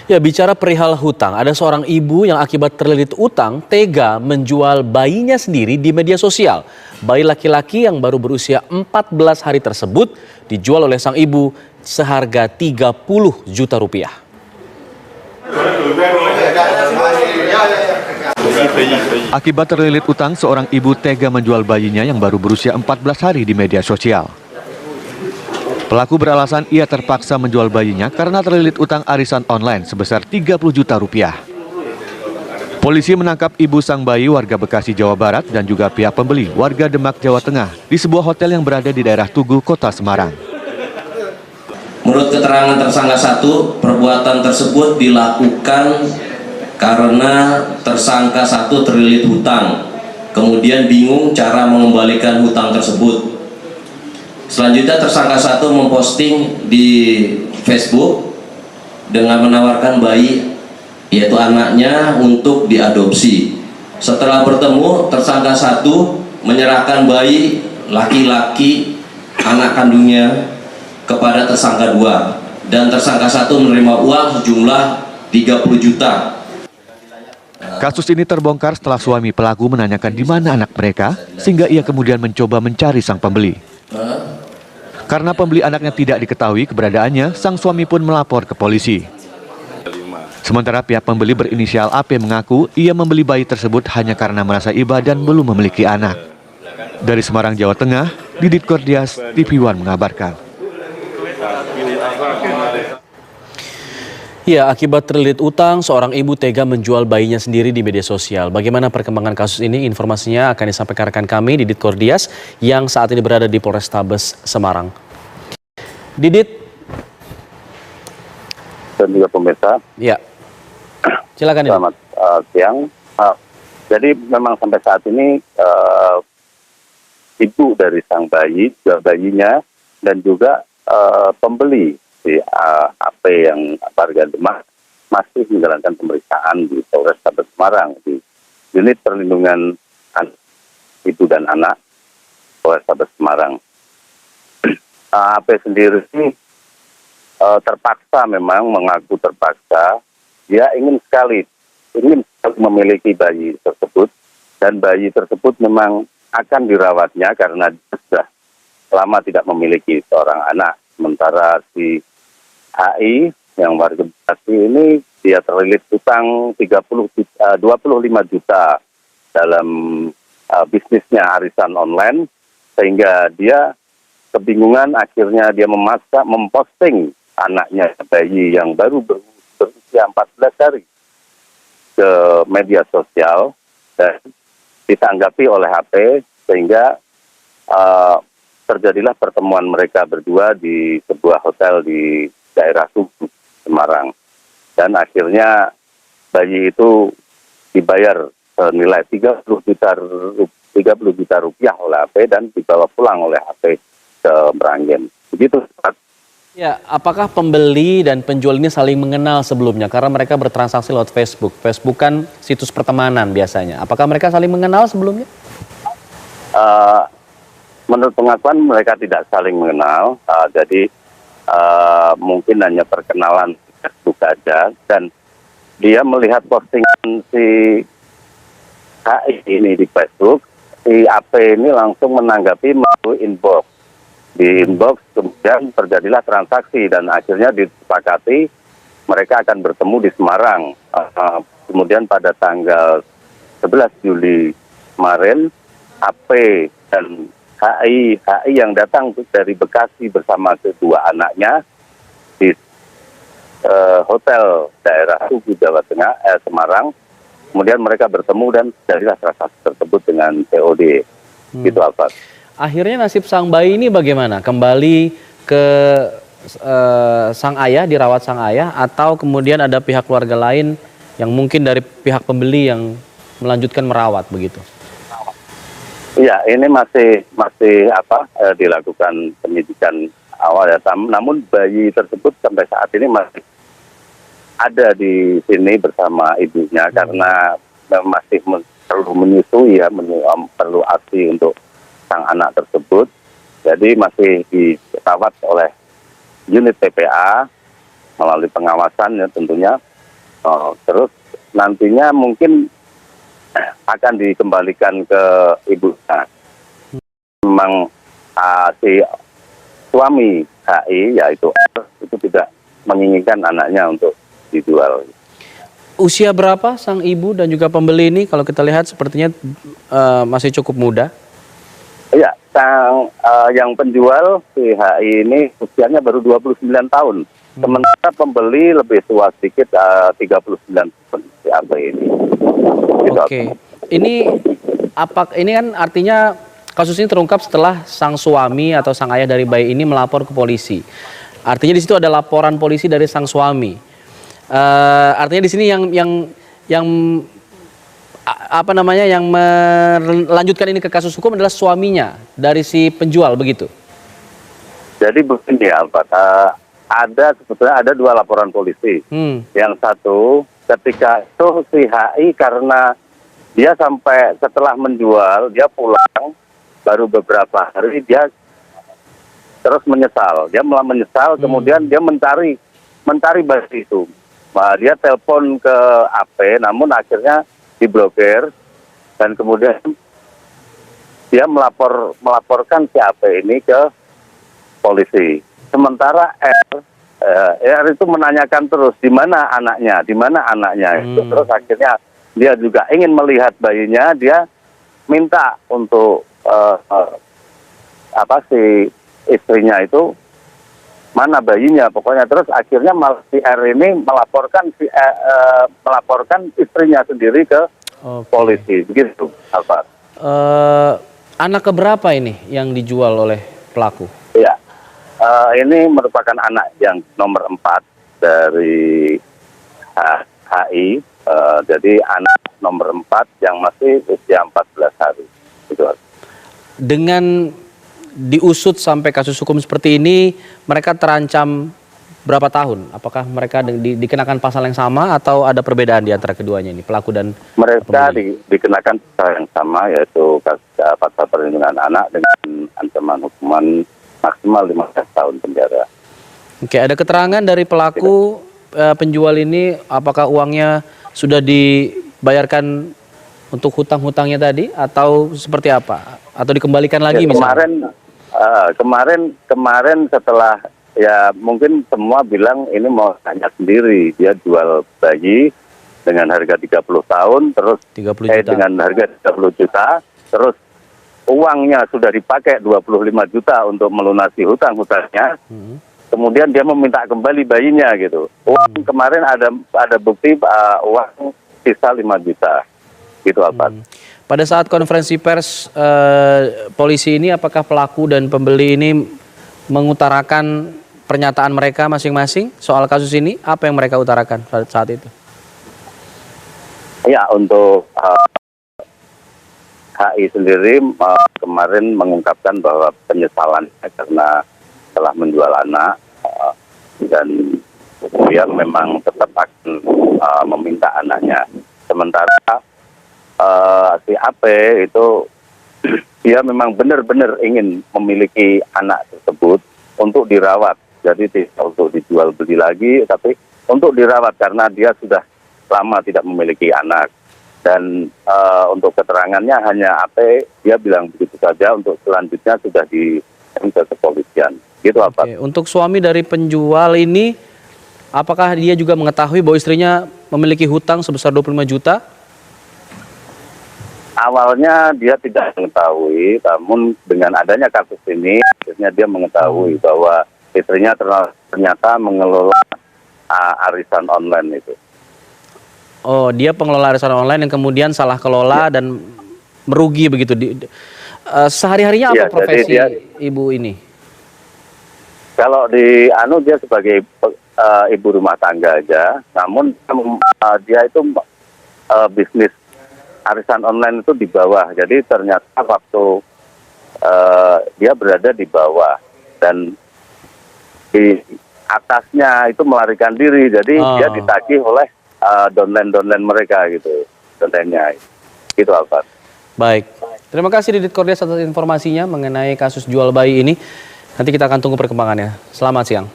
Ya, bicara perihal hutang, ada seorang ibu yang akibat terlilit utang tega menjual bayinya sendiri di media sosial. Bayi laki-laki yang baru berusia 14 hari tersebut dijual oleh sang ibu seharga 30 juta rupiah. Akibat terlilit utang, seorang ibu tega menjual bayinya yang baru berusia 14 hari di media sosial. Pelaku beralasan ia terpaksa menjual bayinya karena terlilit utang arisan online sebesar 30 juta rupiah. Polisi menangkap ibu sang bayi warga Bekasi, Jawa Barat dan juga pihak pembeli warga Demak, Jawa Tengah di sebuah hotel yang berada di daerah Tugu, Kota Semarang. Menurut keterangan tersangka 1, perbuatan tersebut dilakukan karena tersangka 1 terlilit hutang, kemudian bingung cara mengembalikan hutang tersebut. Selanjutnya tersangka 1 memposting di Facebook dengan menawarkan bayi, yaitu anaknya, untuk diadopsi. Setelah bertemu, tersangka 1 menyerahkan bayi laki-laki anak kandungnya kepada tersangka 2 dan tersangka 1 menerima uang sejumlah 30 juta. Kasus ini terbongkar setelah suami pelaku menanyakan di mana anak mereka, sehingga ia kemudian mencoba mencari sang pembeli. Karena pembeli anaknya tidak diketahui keberadaannya, sang suami pun melapor ke polisi. Sementara pihak pembeli berinisial AP mengaku ia membeli bayi tersebut hanya karena merasa iba dan belum memiliki anak. Dari Semarang, Jawa Tengah, Didit Kordias, TV One mengabarkan. Ya, akibat terlilit utang, seorang ibu tega menjual bayinya sendiri di media sosial. Bagaimana perkembangan kasus ini? Informasinya akan disampaikan rekan kami, Didit Kordias, yang saat ini berada di Polrestabes Semarang. Didit. Dan juga pemirsa. Ya, silakan. Selamat siang. Jadi memang sampai saat ini ibu dari sang bayi, bayinya, dan juga pembeli di AP yang warga Demak masih menjalankan pemeriksaan di Polrestabes Semarang di unit perlindungan ibu dan anak Polrestabes Semarang. AP sendiri terpaksa, memang mengaku terpaksa, dia ingin sekali memiliki bayi tersebut, dan bayi tersebut memang akan dirawatnya karena dia sudah lama tidak memiliki seorang anak. Sementara si HI yang warga Bekasi ini dia terlilit utang 25 juta dalam bisnisnya arisan online, sehingga dia kebingungan, akhirnya dia memposting anaknya, bayi yang baru berusia 14 hari ke media sosial dan ditanggapi oleh HP, sehingga terjadilah pertemuan mereka berdua di sebuah hotel di daerah Tugu, Semarang. Dan akhirnya bayi itu dibayar senilai 30 juta rupiah oleh HP dan dibawa pulang oleh HP ke Meranggen. Begitu. Ya, apakah pembeli dan penjual ini saling mengenal sebelumnya? Karena mereka bertransaksi lewat Facebook. Facebook kan situs pertemanan biasanya. Apakah mereka saling mengenal sebelumnya? Menurut pengakuan mereka tidak saling mengenal, jadi mungkin hanya perkenalan Facebook saja, dan dia melihat postingan si HI ini di Facebook, si AP ini langsung menanggapi melalui inbox. Di inbox kemudian terjadilah transaksi dan akhirnya disepakati mereka akan bertemu di Semarang. Kemudian pada tanggal 11 Juli kemarin, AP dan HI yang datang dari Bekasi bersama kedua anaknya di hotel daerah Tugu, Jawa Tengah, Semarang. Kemudian mereka bertemu dan terjadilah transaksi tersebut dengan COD. Gitu, Alfat. Akhirnya nasib sang bayi ini bagaimana? Kembali ke sang ayah, dirawat sang ayah, atau kemudian ada pihak keluarga lain yang mungkin dari pihak pembeli yang melanjutkan merawat begitu? Iya, ini masih dilakukan penyidikan awal ya. Namun bayi tersebut sampai saat ini masih ada di sini bersama ibunya karena masih perlu menyusui ya, perlu ASI untuk sang anak tersebut. Jadi masih dirawat oleh unit TPA melalui pengawasan ya tentunya. Terus nantinya mungkin akan dikembalikan ke ibunya. Memang si suami HI yaitu R itu tidak menginginkan anaknya untuk dijual. Usia berapa sang ibu dan juga pembeli ini? Kalau kita lihat sepertinya masih cukup muda. Iya, yang penjual si HI ini usianya baru 29 tahun. Sementara pembeli lebih tua sedikit, 39 tahun si AB ini. Gitu. Oke. Ini kan artinya kasus ini terungkap setelah sang suami atau sang ayah dari bayi ini melapor ke polisi. Artinya di situ ada laporan polisi dari sang suami. Artinya di sini yang melanjutkan ini ke kasus hukum adalah suaminya dari si penjual, begitu. Jadi begini Alfat, sebetulnya ada 2 laporan polisi. Yang satu ketika itu si HI karena dia sampai setelah menjual dia pulang baru beberapa hari dia terus menyesal. Dia malah menyesal, kemudian dia mencari bayi itu. Nah, dia telepon ke AP, namun akhirnya diblokir dan kemudian dia melaporkan si AP ini ke polisi. Sementara R itu menanyakan terus di mana anaknya. Terus akhirnya dia juga ingin melihat bayinya, dia minta untuk si istrinya itu mana bayinya pokoknya. Terus akhirnya si R ini melaporkan istrinya sendiri ke polisi, begitu Alfat. Anak keberapa ini yang dijual oleh pelaku? Iya, ini merupakan anak yang nomor 4 dari HI. Jadi anak nomor 4 yang masih usia 14 hari. Gitu. Dengan diusut sampai kasus hukum seperti ini, mereka terancam berapa tahun? Apakah mereka dikenakan pasal yang sama atau ada perbedaan di antara keduanya ini, pelaku dan mereka dikenakan pasal yang sama, yaitu pasal perlindungan anak dengan ancaman hukuman maksimal 15 tahun penjara. Oke, ada keterangan dari pelaku penjual ini, apakah uangnya sudah dibayarkan untuk hutang-hutangnya tadi atau seperti apa? Atau dikembalikan lagi misalnya? Kemarin setelah ya mungkin semua bilang ini mau tanya sendiri, dia jual bayi dengan harga 30 tahun terus 30 juta. Dengan harga 30 juta terus uangnya sudah dipakai 25 juta untuk melunasi hutang-hutangnya. Kemudian dia meminta kembali bayinya gitu. Uang kemarin ada bukti uang sisa 5 juta. Gitu apa? Pada saat konferensi pers polisi ini, apakah pelaku dan pembeli ini mengutarakan pernyataan mereka masing-masing soal kasus ini? Apa yang mereka utarakan pada saat itu? Ya, untuk HI sendiri kemarin mengungkapkan bahwa penyesalan karena telah menjual anak dan dia memang tetap akan meminta anaknya. Sementara si AP itu dia memang benar-benar ingin memiliki anak tersebut untuk dirawat. Jadi tidak untuk dijual beli lagi, tapi untuk dirawat karena dia sudah lama tidak memiliki anak. Dan untuk keterangannya hanya AP, dia bilang begitu saja, untuk selanjutnya sudah ke kepolisian. Gitu apa? Oke. Untuk suami dari penjual ini, apakah dia juga mengetahui bahwa istrinya memiliki hutang sebesar 25 juta? Awalnya dia tidak mengetahui, namun dengan adanya kasus ini, akhirnya dia mengetahui bahwa istrinya ternyata mengelola arisan online itu. Oh, dia pengelola arisan online yang kemudian salah kelola dan merugi begitu. Sehari-harinya apa profesi ibu ini? Kalau dia sebagai ibu rumah tangga aja, namun dia itu bisnis arisan online itu di bawah. Jadi ternyata waktu dia berada di bawah dan di atasnya itu melarikan diri. Jadi dia ditagih oleh downline mereka gitu. Downline-nya. Gitu Alfat. Baik. Terima kasih Didit Kordes atas informasinya mengenai kasus jual bayi ini. Nanti kita akan tunggu perkembangannya. Selamat siang.